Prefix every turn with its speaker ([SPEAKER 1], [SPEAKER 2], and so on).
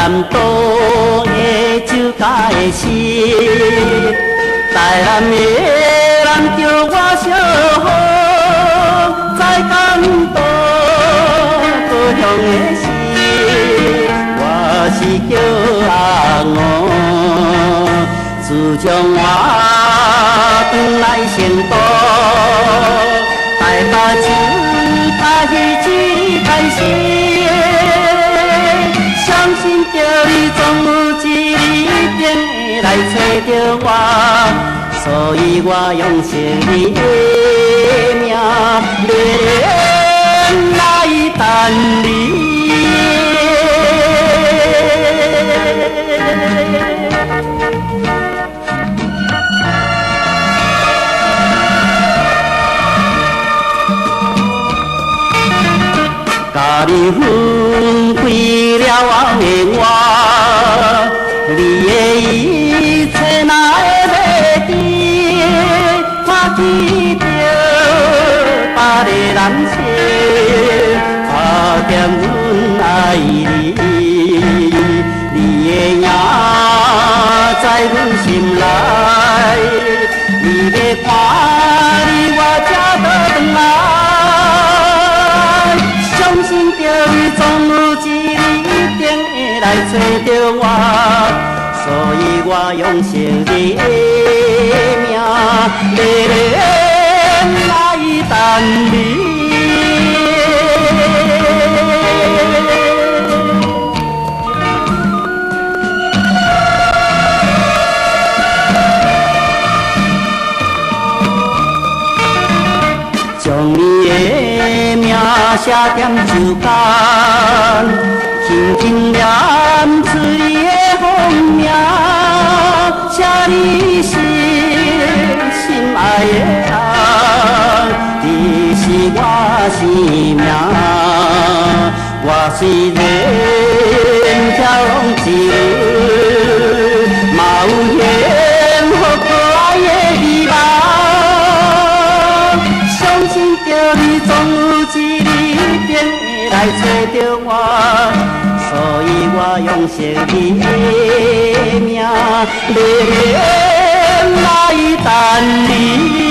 [SPEAKER 1] 南岛的酒家的诗，台南的人叫我小雨，在港岛高雄的诗，我是叫阿五，自从我转来成都，台北酒他彼一开始。相信着你总有一日定会来找着我，所以我用生你的命来等你。家己分开了后的我，你的一切哪会袂记？看见着别个男性打点阮爱你，你的影在阮心内，你要看你我才倒转来。相信着你总有一日一定会来找着我，所以我用生你的命来等你。将你的名写点酒罡，轻轻念出你的芳名，写你是心爱的人，你是我生命。我虽然飘浪一日，嘛有幸福可爱的美梦。相信着你总有一日一定会来找着我，所以我用生你的命来等你。